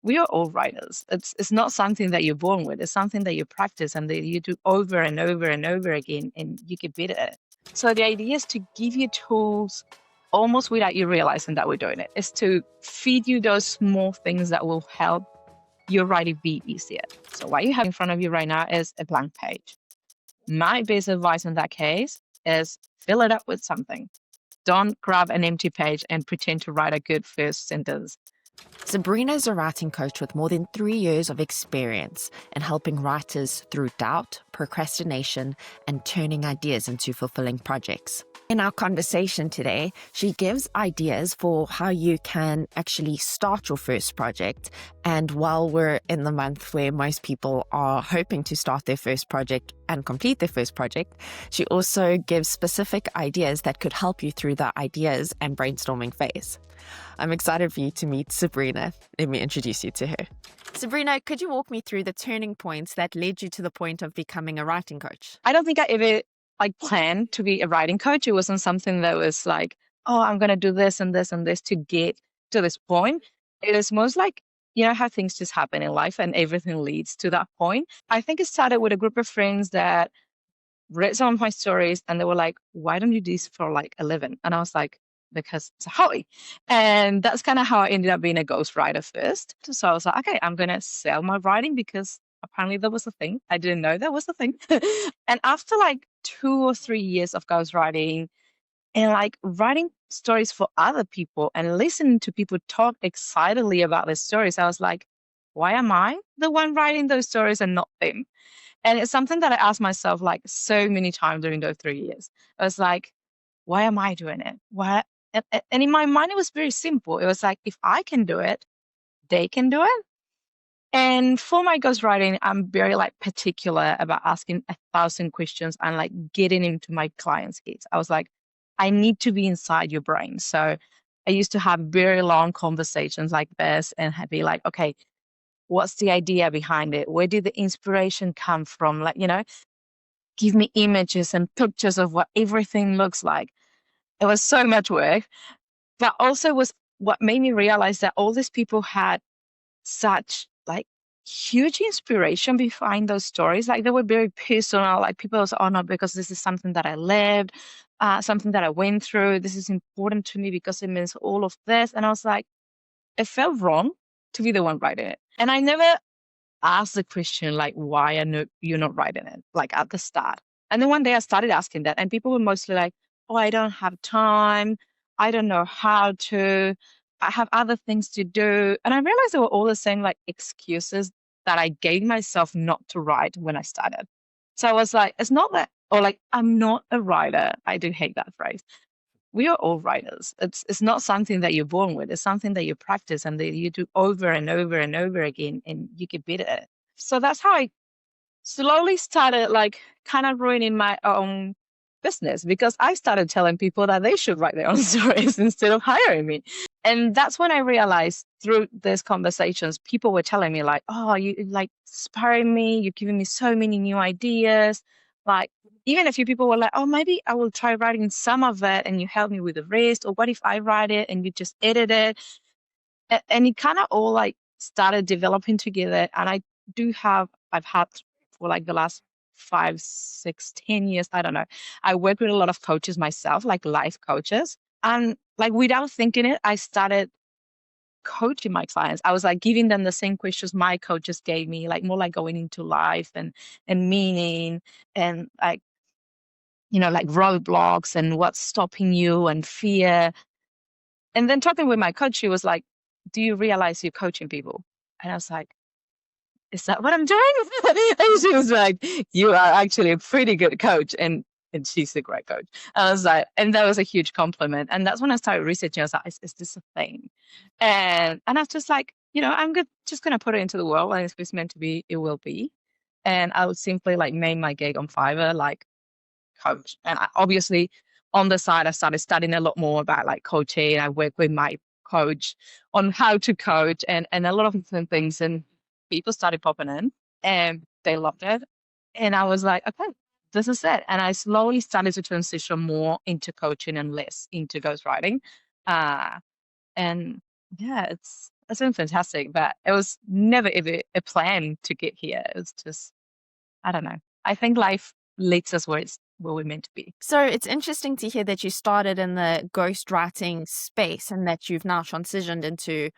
We are all writers. It's not something that you're born with. It's something that you practice and that you do over and over and over again, and you get better at it. So the idea is to give you tools almost without you realizing that we're doing it. It's to feed you those small things that will help your writing be easier. So what you have in front of you right now is a blank page. My best advice in that case is fill it up with something. Don't grab an empty page and pretend to write a good first sentence. Sabrina is a writing coach with more than 3 years of experience in helping writers through doubt, procrastination, and turning ideas into fulfilling projects. In our conversation today, she gives ideas for how you can actually start your first project. And while we're in the month where most people are hoping to start their first project and complete their first project, she also gives specific ideas that could help you through the ideas and brainstorming phase. I'm excited for you to meet Sabrina. Let me introduce you to her. Sabrina, could you walk me through the turning points that led you to the point of becoming a writing coach? I don't think I ever planned to be a writing coach. It wasn't something that was like, oh, I'm going to do this and this and this to get to this point. It is most like, how things just happen in life and everything leads to that point. I think it started with a group of friends that read some of my stories and they were like, why don't you do this for like a living? And I was like, because it's a hobby. And that's kind of how I ended up being a ghostwriter first. So I was like, okay, I'm going to sell my writing because apparently that was a thing. I didn't know that was a thing. And after like 2 or 3 years of ghostwriting and like writing stories for other people and listening to people talk excitedly about their stories, I was like, why am I the one writing those stories and not them? And it's something that I asked myself like so many times during those 3 years. I was like, why am I doing it? Why? And in my mind, it was very simple. It was like, if I can do it, they can do it. And for my ghostwriting, I'm very like particular about asking 1,000 questions and like getting into my clients' heads. I was like, I need to be inside your brain. So I used to have very long conversations like this and be like, okay, what's the idea behind it? Where did the inspiration come from? Like, give me images and pictures of what everything looks like. It was so much work, but also was what made me realize that all these people had such like huge inspiration behind those stories. Like they were very personal. Like people was, oh no, because this is something that I lived, something that I went through. This is important to me because it means all of this. And I was like, it felt wrong to be the one writing it. And I never asked the question like, why are you're not writing it? Like at the start. And then one day I started asking that, and people were mostly like, oh, I don't have time. I don't know how to. I have other things to do. And I realized they were all the same like excuses that I gave myself not to write when I started. So I was like, it's not that, or like, I'm not a writer. I do hate that phrase. We are all writers. It's not something that you're born with. It's something that you practice and that you do over and over and over again, and you get better at it. So that's how I slowly started like kind of ruining my own business, because I started telling people that they should write their own stories instead of hiring me. And that's when I realized through these conversations, people were telling me like, oh, you like inspiring me. You're giving me so many new ideas. Like even a few people were like, oh, maybe I will try writing some of it and you help me with the rest. Or what if I write it and you just edit it? And it kind of all like started developing together. And I've had for like the last 5, 6, 10 years, I don't know. I work with a lot of coaches myself, like life coaches. And like without thinking it, I started coaching my clients. I was like giving them the same questions my coaches gave me, like more like going into life and meaning and like, like roadblocks and what's stopping you and fear. And then talking with my coach, she was like, do you realize you're coaching people? And I was like, is that what I'm doing? And she was like, you are actually a pretty good coach. And she's a great coach. I was like, and that was a huge compliment. And that's when I started researching. I was like, is this a thing? And I was just like, just going to put it into the world. And if it's meant to be, it will be. And I would simply like name my gig on Fiverr, like coach. And obviously on the side, I started studying a lot more about like coaching. I work with my coach on how to coach and a lot of different things. And people started popping in and they loved it. And I was like, okay, this is it. And I slowly started to transition more into coaching and less into ghostwriting. And yeah, that's been fantastic. But it was never ever a plan to get here. It was just, I don't know. I think life leads us where we're meant to be. So it's interesting to hear that you started in the ghostwriting space and that you've now transitioned into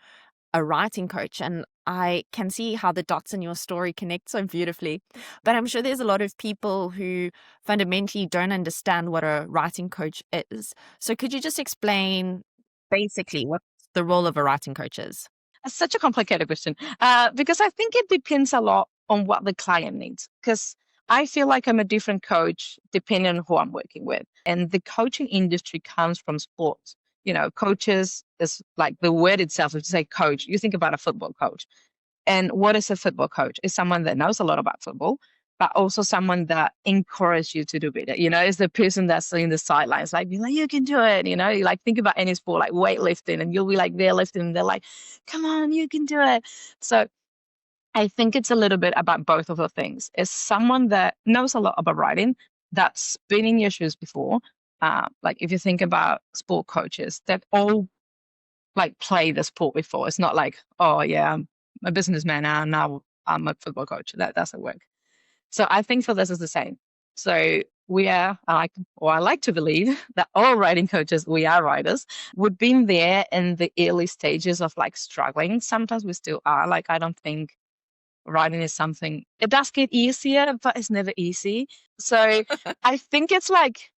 a writing coach. And I can see how the dots in your story connect so beautifully. But I'm sure there's a lot of people who fundamentally don't understand what a writing coach is. So could you just explain basically what the role of a writing coach is? It's such a complicated question because I think it depends a lot on what the client needs. Because I feel like I'm a different coach depending on who I'm working with. And the coaching industry comes from sports. You know, coaches is like the word itself. If you say coach, you think about a football coach. And what is a football coach? Is someone that knows a lot about football, but also someone that encourages you to do better. You know, is the person that's in the sidelines, like, be like, you can do it. You know, you like think about any sport, like weightlifting, and you'll be like there lifting, and they're like, come on, you can do it. So I think it's a little bit about both of the things. Is someone that knows a lot about writing, that's been in your shoes before. Like if you think about sport coaches, they've all like played the sport before. It's not like, oh yeah, I'm a businessman now I'm a football coach. That doesn't work. So I think for this is the same. So we are, I like to believe that all writing coaches, we are writers. We've been there in the early stages of like struggling. Sometimes we still are. Like I don't think writing is something, it does get easier, but it's never easy. So I think it's like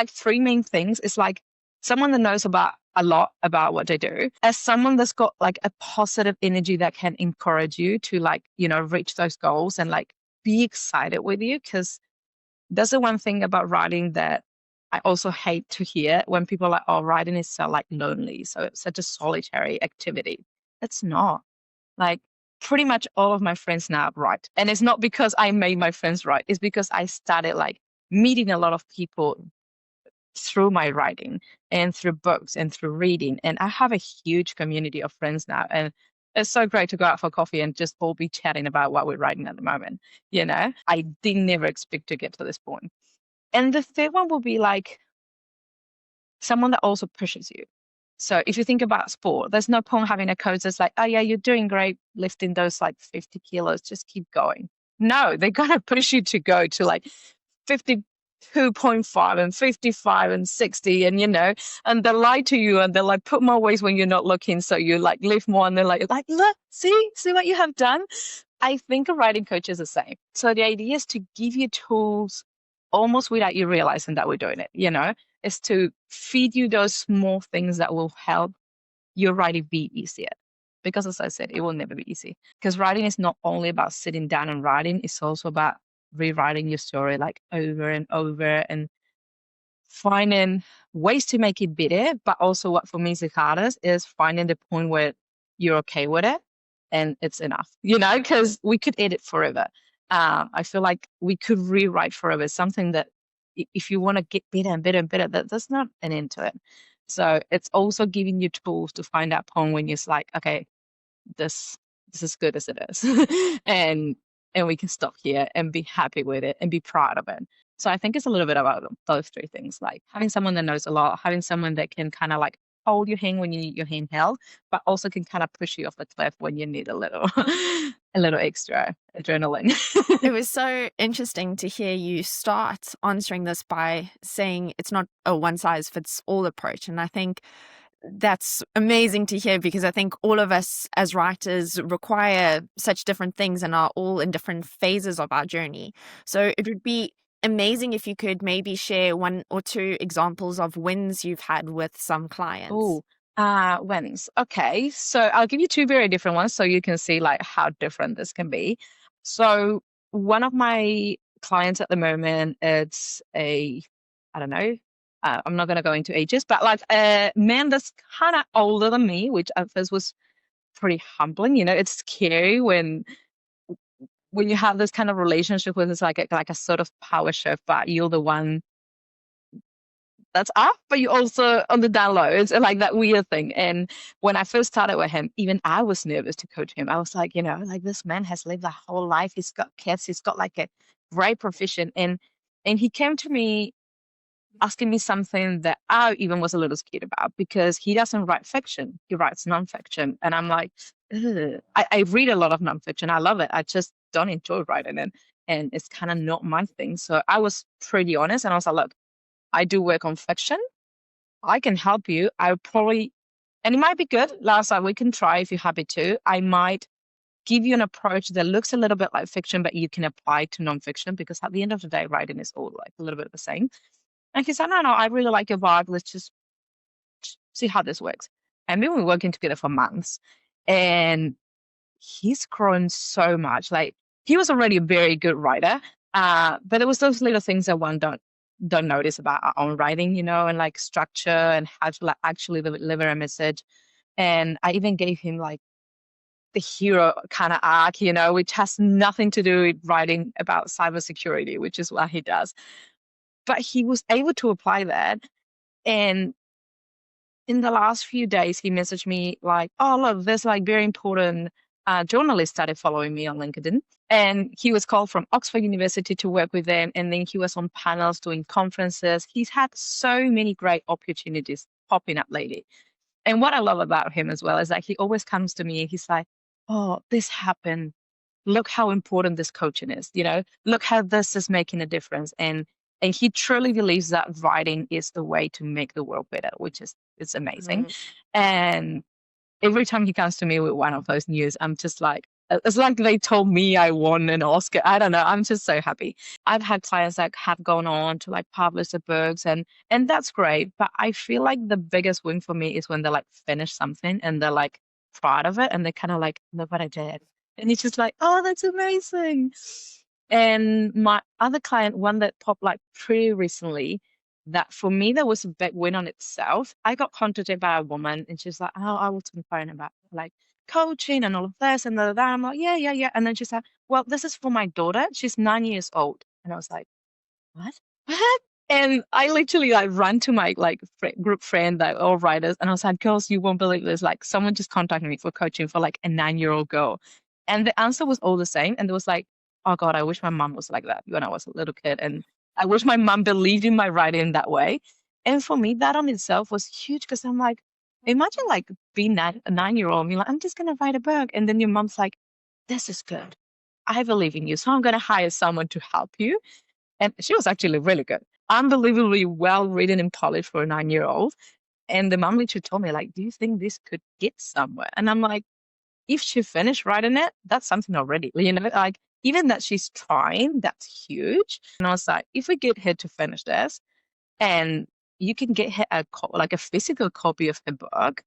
three main things. It's like someone that knows about a lot about what they do, as someone that's got like a positive energy that can encourage you to like, you know, reach those goals and like be excited with you. Because that's the one thing about writing that I also hate to hear when people are like, oh, writing is so like lonely. So it's such a solitary activity. It's not. Like pretty much all of my friends now write. And it's not because I made my friends write. It's because I started like meeting a lot of people through my writing and through books and through reading. And I have a huge community of friends now. And it's so great to go out for coffee and just all be chatting about what we're writing at the moment. You know, I did never expect to get to this point. And the third one will be like someone that also pushes you. So if you think about sport, there's no point having a coach that's like, oh yeah, you're doing great lifting those like 50 kilos, just keep going. No, they're gonna push you to go to like 52.5 and 55 and 60, and you know, and they lie to you and they're like, put more weight when you're not looking, so you like lift more, and they're like, look, see what you have done. I think a writing coach is the same. So the idea is to give you tools almost without you realizing that we're doing it, you know, is to feed you those small things that will help your writing be easier. Because as I said, it will never be easy. Because writing is not only about sitting down and writing, it's also about rewriting your story like over and over and finding ways to make it better. But also what for me is the hardest is finding the point where you're okay with it and it's enough, you know, because we could edit forever. I feel like we could rewrite forever, something that if you want to get better and better and better, that's not an end to it. So it's also giving you tools to find that point when you're like, okay, this is as good as it is. and we can stop here and be happy with it and be proud of it. So I think it's a little bit about those three things, like having someone that knows a lot, having someone that can kind of like hold your hand when you need your hand held, but also can kind of push you off the cliff when you need a little a little extra adrenaline. It was so interesting to hear you start answering this by saying it's not a one size fits all approach. And I think that's amazing to hear, because I think all of us as writers require such different things and are all in different phases of our journey. So it would be amazing if you could maybe share one or two examples of wins you've had with some clients. Oh, wins. Okay. So I'll give you two very different ones so you can see like how different this can be. So one of my clients at the moment, it's I don't know, I'm not going to go into ages, but like a man that's kind of older than me, which at first was pretty humbling. You know, it's scary when you have this kind of relationship with it's like a sort of power shift, but you're the one that's up, but you also on the down low. It's like that weird thing. And when I first started with him, even I was nervous to coach him. I was like, you know, like this man has lived a whole life. He's got kids. He's got like a great profession. And he came to me asking me something that I even was a little scared about, because he doesn't write fiction. He writes nonfiction. And I'm like, ugh. I read a lot of nonfiction. I love it. I just don't enjoy writing it. And it's kind of not my thing. So I was pretty honest, and I was like, look, I do work on fiction. I can help you. I probably, and it might be good. Last time we can try if you're happy to. I might give you an approach that looks a little bit like fiction, but you can apply to nonfiction, because at the end of the day, writing is all like a little bit the same. And he said, no, I really like your vibe. Let's just see how this works. And we've been working together for months, and he's grown so much. Like, he was already a very good writer, but it was those little things that one don't notice about our own writing, and like structure and how to like actually deliver a message. And I even gave him like the hero kind of arc, which has nothing to do with writing about cybersecurity, which is what he does. But he was able to apply that. And in the last few days, he messaged me like, oh, look, there's like very important journalist started following me on LinkedIn. And he was called from Oxford University to work with them. And then he was on panels doing conferences. He's had so many great opportunities popping up lately. And what I love about him as well is that he always comes to me and he's like, oh, this happened. Look how important this coaching is, look how this is making a difference. And he truly believes that writing is the way to make the world better, which is, it's amazing. And every time he comes to me with one of those news, I'm just like, it's like they told me I won an Oscar. I don't know. I'm just so happy. I've had clients that have gone on to like publish the books, and that's great. But I feel like the biggest win for me is when they like finish something and they're like proud of it, and they kind of like, look what I did. And it's just like, oh, that's amazing. And my other client, one that popped like pretty recently, that for me, that was a big win on itself. I got contacted by a woman, and she's like, oh, I was inquiring about like coaching and all of this and that. I'm like, yeah. And then she said, well, this is for my daughter. She's 9 years old. And I was like, what? And I literally like ran to my like group friend, like all writers, and I was like, girls, you won't believe this. Like, someone just contacted me for coaching for like a 9-year-old girl. And the answer was all the same. And it was like, oh God, I wish my mom was like that when I was a little kid. And I wish my mom believed in my writing that way. And for me, that on itself was huge, because I'm like, imagine like being a 9-year-old, being like, I'm just going to write a book. And then your mom's like, this is good. I believe in you. So I'm going to hire someone to help you. And she was actually really good, unbelievably well written and polished for a 9-year-old. And the mom literally told me, like, do you think this could get somewhere? And I'm like, if she finished writing it, that's something already, like even that she's trying, that's huge. And I was like, if we get her to finish this and you can get her like a physical copy of her book,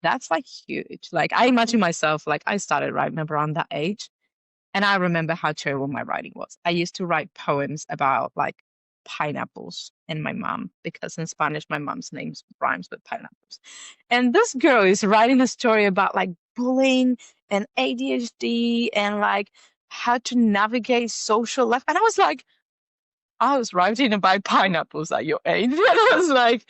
that's like huge. Like, I imagine myself, like I started writing around that age, and I remember how terrible my writing was. I used to write poems about like pineapples and my mom, because in Spanish, my mom's name rhymes with pineapples. And this girl is writing a story about like bullying and ADHD and like how to navigate social life. And I was like, I was writing about pineapples at your age. And I was like,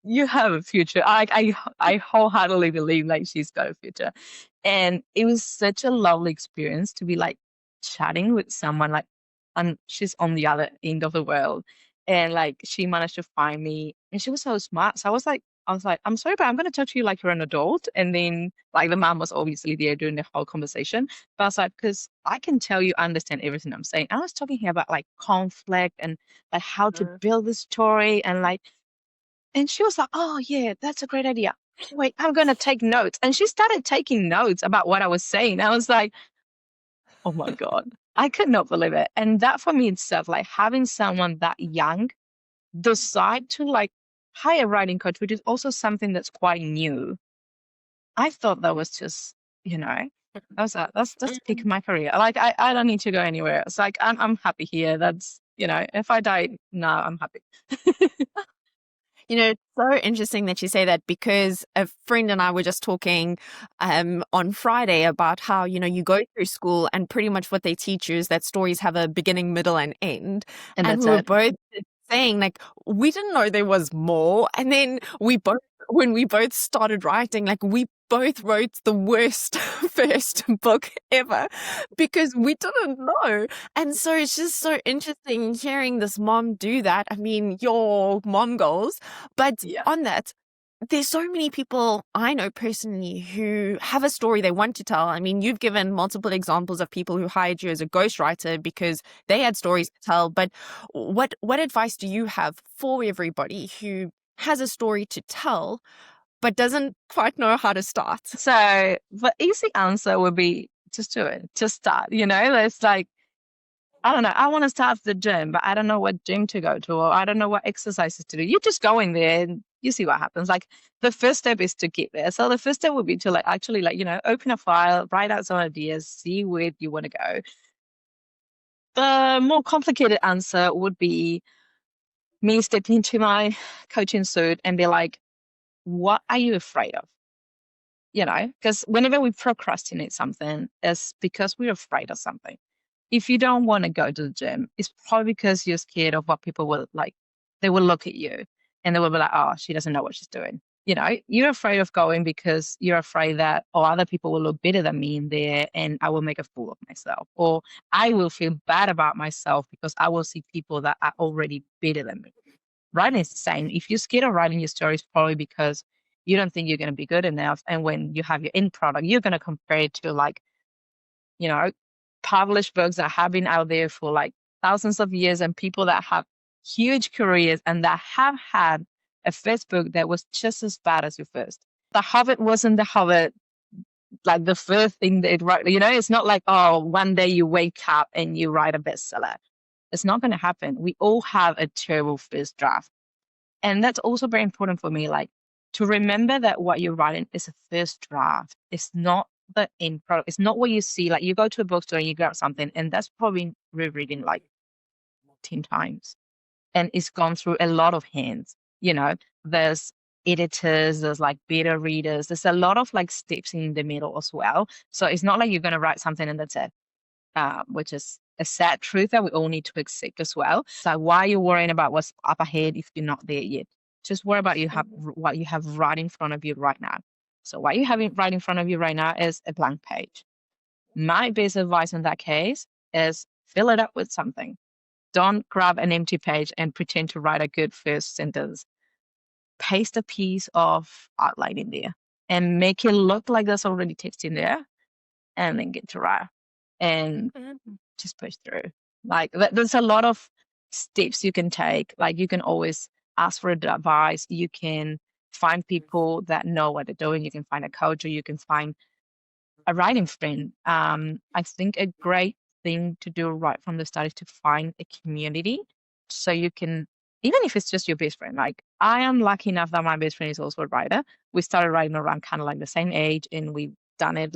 you have a future. I wholeheartedly believe like she's got a future. And it was such a lovely experience to be like chatting with someone like, and she's on the other end of the world. And like, she managed to find me, and she was so smart. So I was like, I'm sorry, but I'm going to talk to you like you're an adult. And then like the mom was obviously there during the whole conversation. But I was like, because I can tell you understand everything I'm saying. I was talking here about like conflict and like how to build this story and like, and she was like, oh yeah, that's a great idea. Wait, I'm going to take notes. And she started taking notes about what I was saying. I was like, oh my God, I could not believe it. And that for me itself, like having someone that young decide to like hire a writing coach, which is also something that's quite new. I thought that was just, that's peak my career. Like, I don't need to go anywhere. It's like, I'm happy here. That's, if I die now, I'm happy. It's so interesting that you say that, because a friend and I were just talking on Friday about how, you go through school and pretty much what they teach you is that stories have a beginning, middle, and end. And we were both saying like, we didn't know there was more. And then when we both started writing, like we both wrote the worst first book ever because we didn't know. And so it's just so interesting hearing this mom do that. I mean, your mom goals. But on that, there's so many people I know personally who have a story they want to tell. I mean, you've given multiple examples of people who hired you as a ghostwriter because they had stories to tell. But what advice do you have for everybody who has a story to tell but doesn't quite know how to start? So the easy answer would be just do it. Just start. It's like, I don't know. I want to start the gym, but I don't know what gym to go to, or I don't know what exercises to do. You just go in there and you see what happens. Like the first step is to get there. So the first step would be to actually open a file, write out some ideas, see where you want to go. The more complicated answer would be me stepping into my coaching suit and be like, what are you afraid of? Because whenever we procrastinate something, it's because we're afraid of something. If you don't want to go to the gym, it's probably because you're scared of what people will like. They will look at you and they will be like, oh, she doesn't know what she's doing. You're afraid of going because you're afraid that, oh, other people will look better than me in there and I will make a fool of myself. Or I will feel bad about myself because I will see people that are already better than me. Writing is the same. If you're scared of writing your story, it's probably because you don't think you're going to be good enough. And when you have your end product, you're going to compare it to published books that have been out there for thousands of years and people that have huge careers and that have had a first book that was just as bad as your first. The Hobbit wasn't the Hobbit, like the first thing that it wrote. It's not like, oh, one day you wake up and you write a bestseller. It's not going to happen. We all have a terrible first draft. And that's also very important for me, to remember that what you're writing is a first draft. It's not the end product. It's not what you see. You go to a bookstore and you grab something, and that's probably rereading 10 times. And it's gone through a lot of hands. There's editors, there's beta readers. There's a lot of steps in the middle as well. So it's not like you're going to write something and that's it, which is a sad truth that we all need to accept as well. So why are you worrying about what's up ahead if you're not there yet? Just worry about what you have right in front of you right now. So what you have right in front of you right now is a blank page. My best advice in that case is fill it up with something. Don't grab an empty page and pretend to write a good first sentence. Paste a piece of outline in there and make it look like there's already text in there, and then get to write and just push through. There's a lot of steps you can take. You can always ask for advice. You can find people that know what they're doing. You can find a coach, or you can find a writing friend. I think a great thing to do right from the start is to find a community, so you can, even if it's just your best friend. I am lucky enough that my best friend is also a writer. We started writing around kind of the same age, and we've done it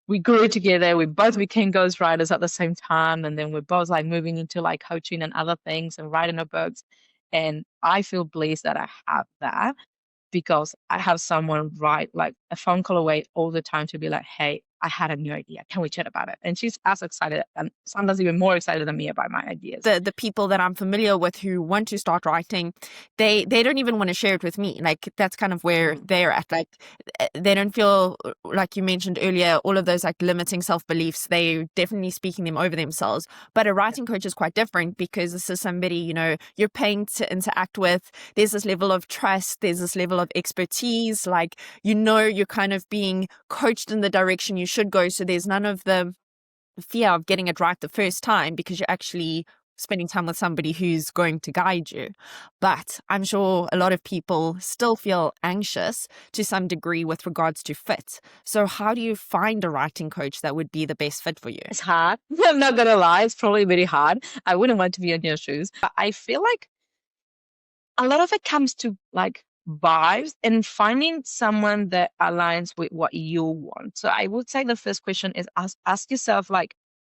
we grew together. We both became ghostwriters at the same time. And then we're both moving into coaching and other things and writing our books. And I feel blessed that I have that, because I have someone write a phone call away all the time to be like, hey, I had a new idea. Can we chat about it? And she's as excited, and sometimes even more excited than me about my ideas. The people that I'm familiar with who want to start writing, they don't even want to share it with me. That's kind of where they're at. They don't feel, like you mentioned earlier, all of those limiting self-beliefs. They're definitely speaking them over themselves. But a writing coach is quite different, because this is somebody, you're paying to interact with. There's this level of trust. There's this level of expertise. You're kind of being coached in the direction you should go. So there's none of the fear of getting it right the first time, because you're actually spending time with somebody who's going to guide you. But I'm sure a lot of people still feel anxious to some degree with regards to fit. So how do you find a writing coach that would be the best fit for you? It's hard. I'm not going to lie. It's probably very hard. I wouldn't want to be in your shoes. But I feel like a lot of it comes to vibes and finding someone that aligns with what you want. So I would say the first question is ask yourself,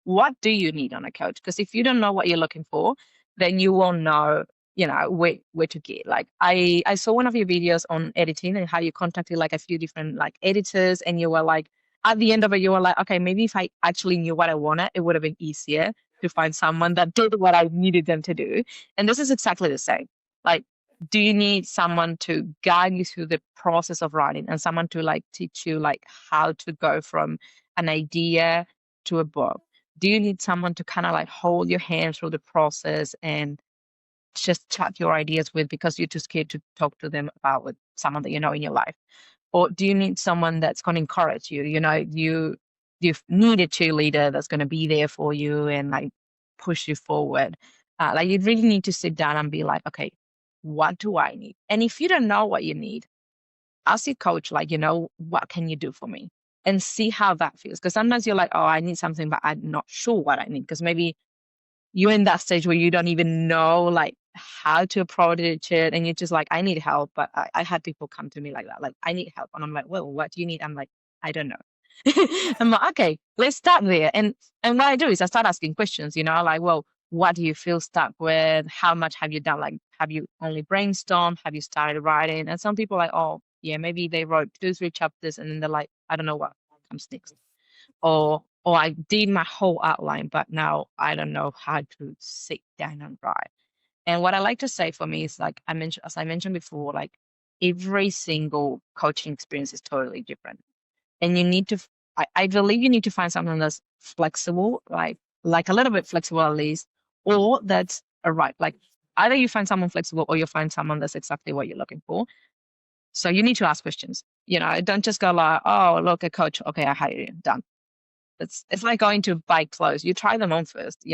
what do you need on a coach? Because if you don't know what you're looking for, then you won't know, where to get. I saw one of your videos on editing and how you contacted a few different editors, and you were at the end of it, you were okay, maybe if I actually knew what I wanted, it would have been easier to find someone that did what I needed them to do. And this is exactly the same. Do you need someone to guide you through the process of writing and someone to like teach you like how to go from an idea to a book? Do you need someone to kind of like hold your hand through the process and just chat your ideas with because you're too scared to talk to them about with someone that you know in your life? Or do you need someone that's going to encourage you? You need a cheerleader that's going to be there for you and like push you forward. Like you really need to sit down and be like, okay, what do I need? And if you don't know what you need, ask your coach, like, what can you do for me? And see how that feels. Because sometimes you're like, oh, I need something, but I'm not sure what I need. Because maybe you're in that stage where you don't even know like how to approach it and you're just like, I need help. But I had people come to me like that, like, I need help. And I'm like, well, what do you need? I'm like, I don't know. I'm like, okay, let's start there. And what I do is I start asking questions, like, well, what do you feel stuck with? How much have you done? Like, have you only brainstormed? Have you started writing? And some people are like, oh, yeah, maybe they wrote 2, 3 chapters and then they're like, I don't know what comes next. Or I did my whole outline, but now I don't know how to sit down and write. And what I like to say for me is like as I mentioned before, like every single coaching experience is totally different. And you need to, I believe you need to find something that's flexible, like a little bit flexible at least, or that's a right. Like either you find someone flexible or you find someone that's exactly what you're looking for. So you need to ask questions. Don't just go like, oh, look, a coach. Okay, I hire you. Done. It's like going to buy clothes. You try them on first,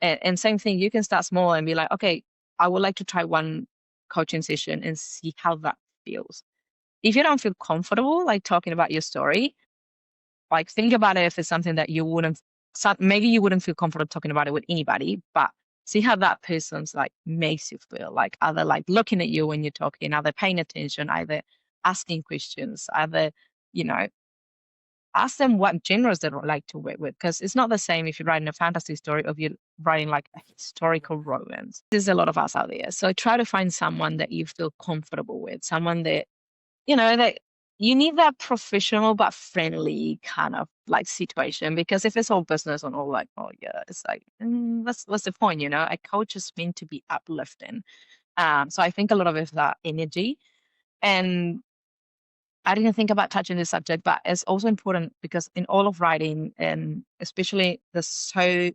and same thing. You can start small and be like, okay, I would like to try one coaching session and see how that feels. If you don't feel comfortable like talking about your story, like think about it if it's something that maybe you wouldn't feel comfortable talking about it with anybody, but see how that person's like makes you feel. Like are they like looking at you when you're talking? Are they paying attention? Either asking questions? Either, ask them what genres they like to work with, because it's not the same if you're writing a fantasy story or if you're writing like a historical romance. There's a lot of us out there. So try to find someone that you feel comfortable with, someone that, that you need that professional but friendly kind of like situation. Because if it's all business and all like, oh yeah, it's like, what's the point? A coach is meant to be uplifting. So I think a lot of it is that energy. And I didn't think about touching this subject, but it's also important because in all of writing, and especially there's so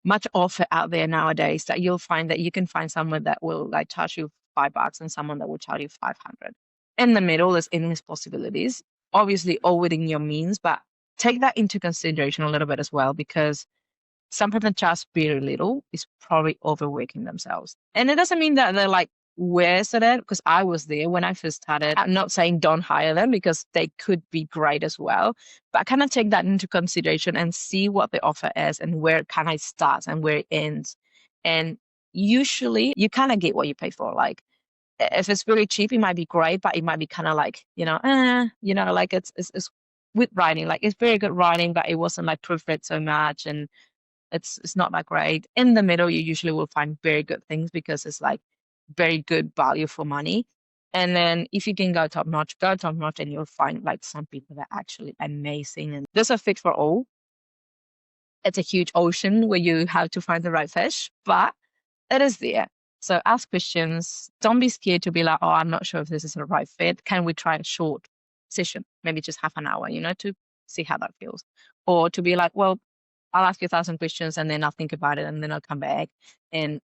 much offer out there nowadays that you'll find that you can find someone that will like charge you $5 and someone that will charge you 500. In the middle, there's endless possibilities, obviously all within your means, but take that into consideration a little bit as well, because someone that charges very little is probably overworking themselves. And it doesn't mean that they're like worse at it, because I was there when I first started. I'm not saying don't hire them because they could be great as well, but kind of take that into consideration and see what the offer is and where it kind of starts and where it ends. And usually you kind of get what you pay for. Like if it's really cheap, it might be great, but it might be kind of like, like it's with writing, like it's very good writing, but it wasn't like proofread so much and it's not that great. In the middle, you usually will find very good things because it's like very good value for money. And then if you can go top notch, and you'll find like some people that are actually amazing. And there's a fit for all. It's a huge ocean where you have to find the right fish, but it is there. So ask questions. Don't be scared to be like, oh, I'm not sure if this is the right fit. Can we try a short session? Maybe just half an hour, to see how that feels. Or to be like, well, I'll ask you 1,000 questions and then I'll think about it and then I'll come back and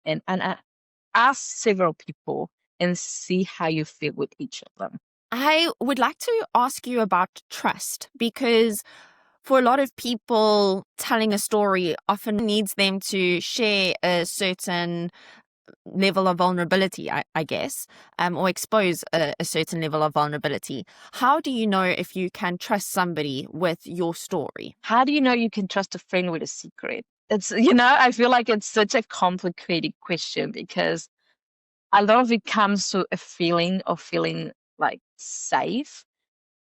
ask several people and see how you feel with each of them. I would like to ask you about trust, because for a lot of people, telling a story often needs them to share a certain level of vulnerability, I guess, or expose a certain level of vulnerability. How do you know if you can trust somebody with your story? How do you know you can trust a friend with a secret? It's, I feel like it's such a complicated question because a lot of it comes to a feeling of feeling like safe.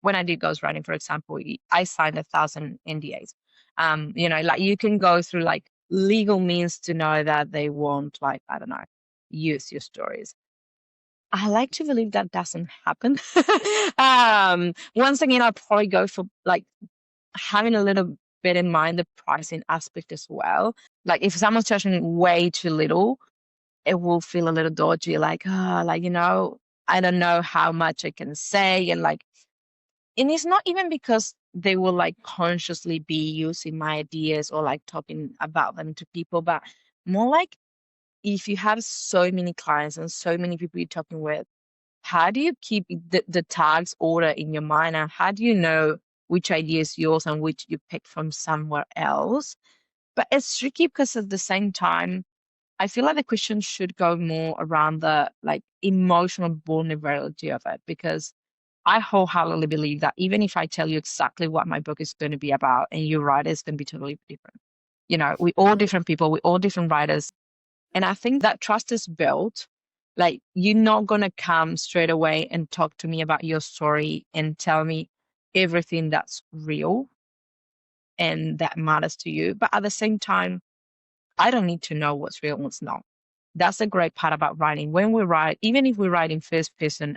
When I did ghostwriting, for example, I signed 1,000 NDAs. Like you can go through like legal means to know that they won't, like, I don't know, use your stories. I like to believe that doesn't happen. Once again, I'll probably go for like having a little bit in mind the pricing aspect as well. Like if someone's charging way too little, it will feel a little dodgy, like, like, I don't know how much I can say. And it's not even because they will like consciously be using my ideas or like talking about them to people, but more like if you have so many clients and so many people you're talking with, how do you keep the tags order in your mind? And how do you know which idea is yours and which you picked from somewhere else? But it's tricky because at the same time, I feel like the question should go more around the like emotional vulnerability of it, because I wholeheartedly believe that even if I tell you exactly what my book is going to be about and you write it, it's going to be totally different. We all different people, we all different writers. And I think that trust is built. Like, you're not going to come straight away and talk to me about your story and tell me everything that's real and that matters to you. But at the same time, I don't need to know what's real and what's not. That's the great part about writing. When we write, even if we write in first person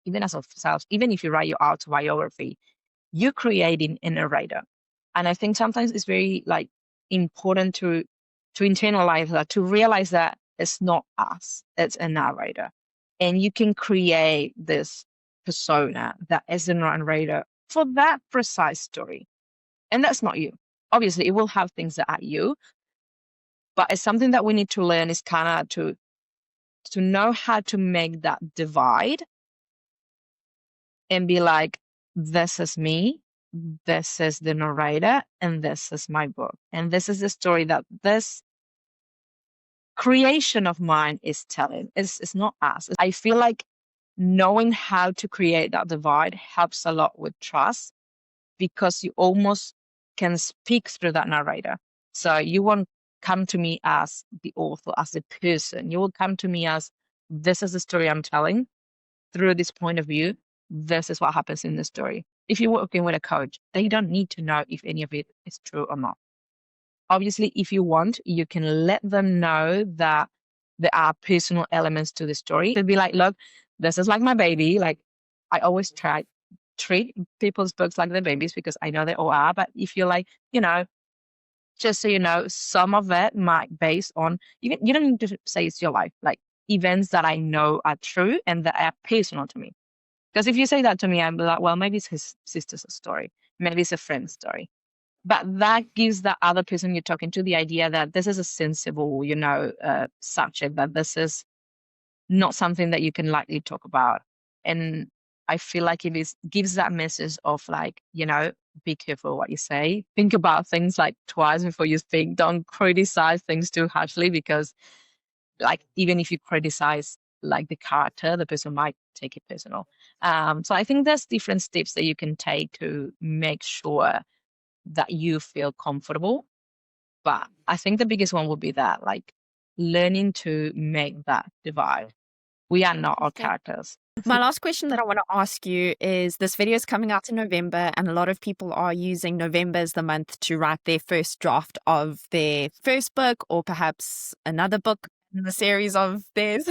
even as ourselves, even if you write your autobiography, you're creating a narrator. And I think sometimes it's very like important to internalize that, to realize that it's not us, it's a narrator. And you can create this persona that is a narrator for that precise story. And that's not you. Obviously, it will have things that are you, but it's something that we need to learn is kind of to know how to make that divide and be like, this is me, this is the narrator, and this is my book. And this is the story that this creation of mine is telling. It's not us. I feel like knowing how to create that divide helps a lot with trust, because you almost can speak through that narrator. So you won't come to me as the author, as the person. You will come to me as, this is the story I'm telling through this point of view. This is what happens in the story. If you're working with a coach, they don't need to know if any of it is true or not. Obviously, if you want, you can let them know that there are personal elements to the story. They'll be like, look, this is like my baby. Like, I always treat people's books like their babies, because I know they all are. But if you're like, just so you know, some of it might based on, you don't need to say it's your life, like events that I know are true and that are personal to me. Because if you say that to me, I'm like, well, maybe it's his sister's story, maybe it's a friend's story. But that gives the other person you're talking to the idea that this is a sensible, subject, that this is not something that you can lightly talk about. And I feel like gives that message of like, be careful what you say. Think about things like twice before you speak. Don't criticize things too harshly, because like, even if you criticize like the character, the person might take it personal. So I think there's different steps that you can take to make sure that you feel comfortable. But I think the biggest one would be that, like, learning to make that divide. We are not our characters. My last question that I want to ask you is, this video is coming out in November, and a lot of people are using November as the month to write their first draft of their first book, or perhaps another book in the series of theirs.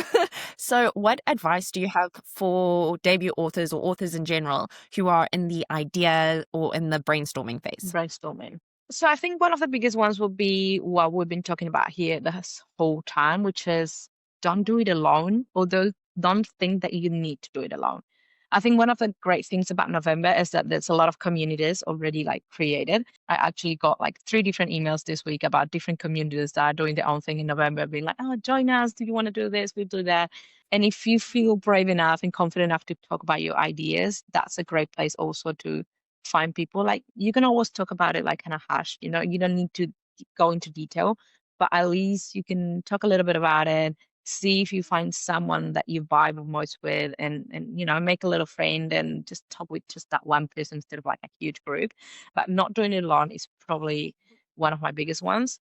So what advice do you have for debut authors or authors in general who are in the idea or in the brainstorming phase? Brainstorming. So I think one of the biggest ones will be what we've been talking about here this whole time, which is, don't do it alone, although don't think that you need to do it alone. I think one of the great things about November is that there's a lot of communities already like created. I actually got like 3 different emails this week about different communities that are doing their own thing in November, being like, oh, join us. Do you want to do this? We do that. And if you feel brave enough and confident enough to talk about your ideas, that's a great place also to find people. Like, you can always talk about it like kind of hush, you don't need to go into detail, but at least you can talk a little bit about it. See if you find someone that you vibe most with, and make a little friend and just talk with just that one person instead of like a huge group. But not doing it alone is probably one of my biggest ones.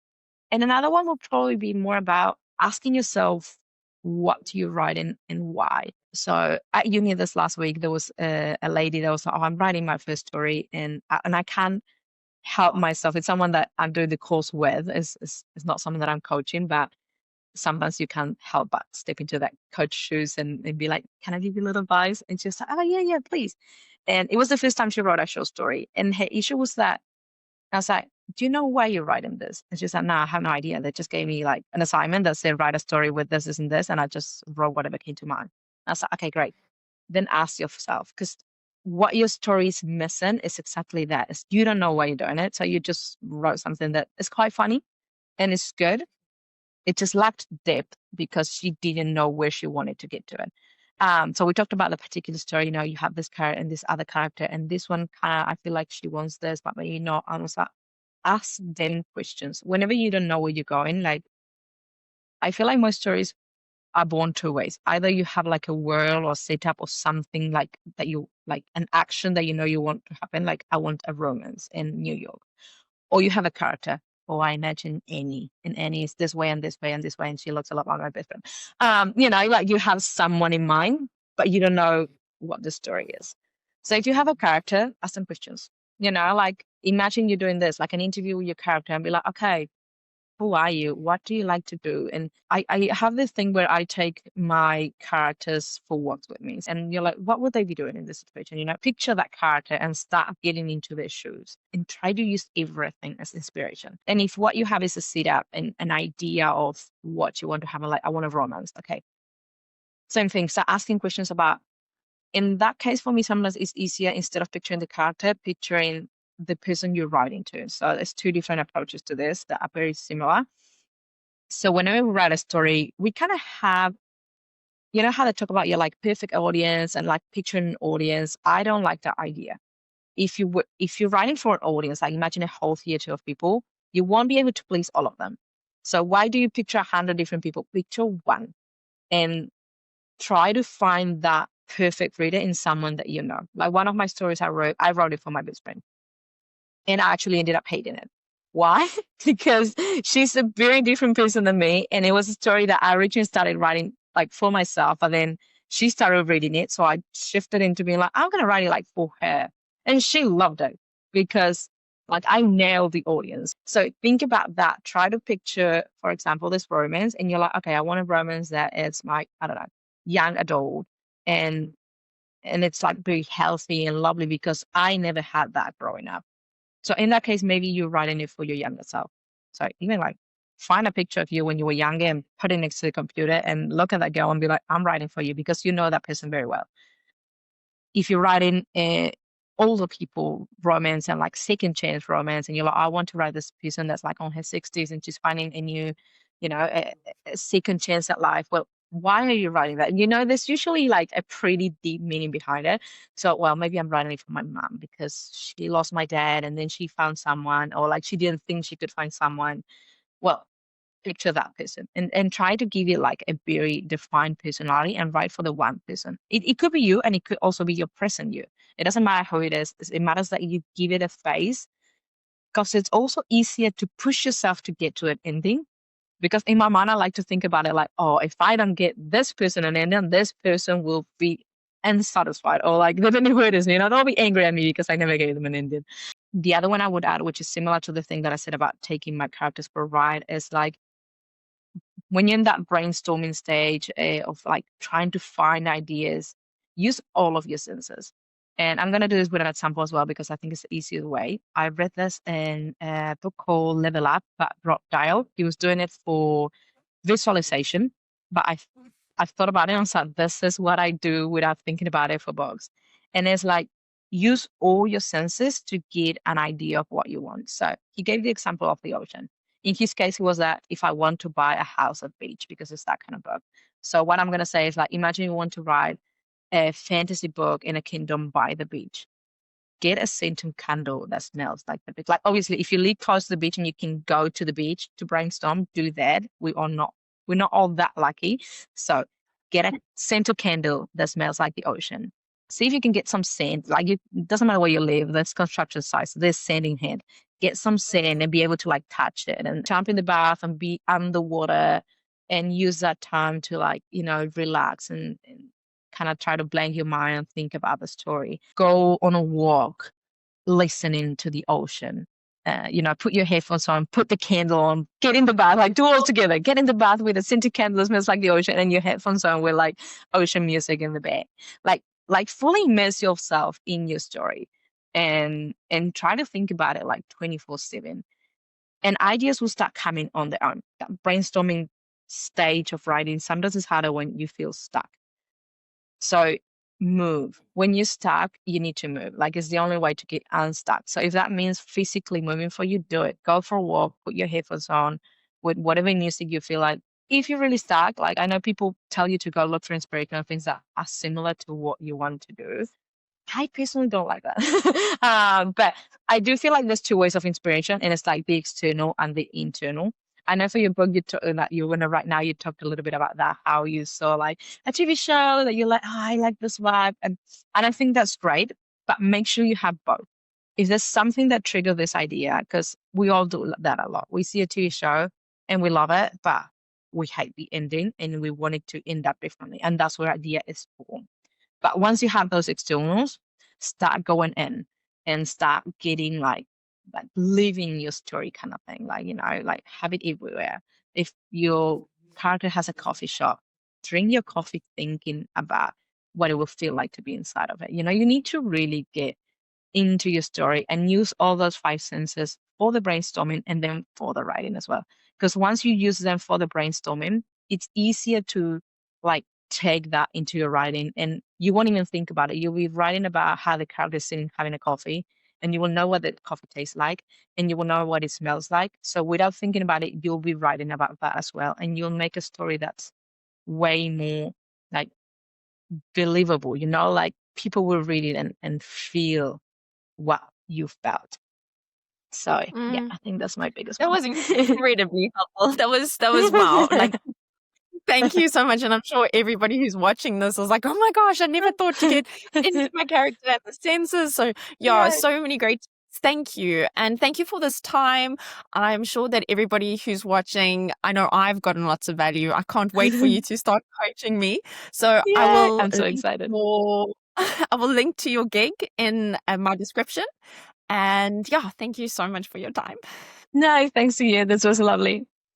And another one will probably be more about asking yourself what you're writing and why. So at uni this last week, there was a lady that was like, oh, I'm writing my first story, and I can't help myself. It's someone that I'm doing the course with. It's not someone that I'm coaching, but sometimes you can't help but step into that coach shoes and be like, can I give you a little advice? And she's like, oh, yeah, please. And it was the first time she wrote a short story. And her issue was that I was like, do you know why you're writing this? And she's like, no, I have no idea. They just gave me like an assignment that said, write a story with this, and this. And I just wrote whatever came to mind. I was like, okay, great. Then ask yourself, because what your story is missing is exactly that. Is you don't know why you're doing it. So you just wrote something that is quite funny and it's good. It just lacked depth because she didn't know where she wanted to get to it. So we talked about the particular story. You know, you have this character and this other character, and this one kind of, I feel like she wants this, but maybe not. I was like, ask them questions whenever you don't know where you're going. Like, I feel like most stories are born two ways. Either you have like a world or setup or something like that, you like an action that you know you want to happen. Like, I want a romance in New York, or you have a character. Or I imagine Annie, and Annie is this way and this way and this way, and she looks a lot like my best friend. You know, like you have someone in mind, but you don't know what the story is. So if you have a character, ask them questions. You know, like imagine you're doing this, like an interview with your character, and be like, okay, who are you? What do you like to do? And I have this thing where I take my characters for walks with me. And you're like, what would they be doing in this situation? You know, picture that character and start getting into their shoes and try to use everything as inspiration. And if what you have is a setup and an idea of what you want to have, like, I want a romance. Okay. Same thing. Start asking questions about, in that case, for me, sometimes it's easier, instead of picturing the character, picturing the person you're writing to. So there's two different approaches to this that are very similar. So whenever we write a story, we kind of have, you know how they talk about your like perfect audience and like picturing an audience. I don't like that idea. If you're writing for an audience, like imagine a whole theater of people, you won't be able to please all of them. So why do you picture 100 different people? Picture one and try to find that perfect reader in someone that you know. Like one of my stories I wrote it for my best friend. And I actually ended up hating it. Why? Because she's a very different person than me. And it was a story that I originally started writing like for myself. And then she started reading it. So I shifted into being like, I'm going to write it like for her. And she loved it because like I nailed the audience. So think about that. Try to picture, for example, this romance. And you're like, okay, I want a romance that is like, I don't know, young adult. And it's like very healthy and lovely because I never had that growing up. So in that case, maybe you're writing it for your younger self. So even like find a picture of you when you were younger and put it next to the computer and look at that girl and be like, I'm writing for you because you know that person very well. If you're writing older people romance and like second chance romance, and you're like, I want to write this person that's like on her 60s and she's finding a new, you know, a second chance at life. Well, why are you writing that? And you know, there's usually like a pretty deep meaning behind it. So, well, maybe I'm writing it for my mom because she lost my dad and then she found someone, or like she didn't think she could find someone. Well, picture that person and try to give it like a very defined personality and write for the one person. It could be you, and it could also be your present you. It doesn't matter who it is. It matters that you give it a face, because it's also easier to push yourself to get to an ending. Because in my mind, I like to think about it like, oh, if I don't get this person an ending, this person will be unsatisfied, or like they don't know who it is, you know, they'll be angry at me because I never gave them an ending. The other one I would add, which is similar to the thing that I said about taking my characters for a ride, is like when you're in that brainstorming stage of like trying to find ideas, use all of your senses. And I'm going to do this with an example as well because I think it's the easiest way. I read this in a book called Level Up by Rob Dial. He was doing it for visualization, but I've thought about it and said, this is what I do without thinking about it for books. And it's like, use all your senses to get an idea of what you want. So he gave the example of the ocean. In his case, it was that if I want to buy a house at beach, because it's that kind of book. So what I'm going to say is like, imagine you want to write a fantasy book in a kingdom by the beach. Get a scented candle that smells like the beach. Like obviously, if you live close to the beach and you can go to the beach to brainstorm, do that. We're not all that lucky. So get a scented candle that smells like the ocean. See if you can get some sand. Like it doesn't matter where you live, there's construction sites, there's sand in hand. Get some sand and be able to like touch it and jump in the bath and be underwater and use that time to like, you know, relax and kind of try to blank your mind and think about the story. Go on a walk, listening to the ocean. You know, put your headphones on, put the candle on, get in the bath, like do all together. Get in the bath with a scented candle that smells like the ocean and your headphones on with like ocean music in the back. Like fully immerse yourself in your story and try to think about it like 24/7. and ideas will start coming on their own. That brainstorming stage of writing sometimes is harder when you feel stuck. So move. When you're stuck, you need to move. Like, it's the only way to get unstuck. So if that means physically moving for you, do it. Go for a walk, put your headphones on with whatever music you feel like. If you're really stuck, like, I know people tell you to go look for inspiration and things that are similar to what you want to do. I personally don't like that. But I do feel like there's two ways of inspiration, and it's like the external and the internal. I know for your book, that you're gonna write now, you talked a little bit about that, how you saw like a TV show that you're like, oh, I like this vibe. And I think that's great, but make sure you have both. If there's something that triggered this idea, because we all do that a lot. We see a TV show and we love it, but we hate the ending and we want it to end up differently. And that's where idea is born. But once you have those externals, start going in and start getting like living your story kind of thing. Like, like have it everywhere. If your character has a coffee shop, drink your coffee thinking about what it will feel like to be inside of it. You need to really get into your story and use all those five senses for the brainstorming and then for the writing as well. Because once you use them for the brainstorming, it's easier to like take that into your writing, and you won't even think about it. You'll be writing about how the character is sitting having a coffee, and you will know what the coffee tastes like, and you will know what it smells like. So without thinking about it, you'll be writing about that as well, and you'll make a story that's way more like believable. Like people will read it and feel what you felt. So yeah, I think that's my biggest That one. was incredibly helpful. That was wow. Like, thank you so much. And I'm sure everybody who's watching this is like, oh my gosh, I never thought to get into my character and the senses. So yeah, so many great tips. Thank you. And thank you for this time. I'm sure that everybody who's watching, I know I've gotten lots of value. I can't wait for you to start coaching me. So I will I'm so excited. I will link to your gig in my description. And yeah, thank you so much for your time. No, thanks to you. This was lovely.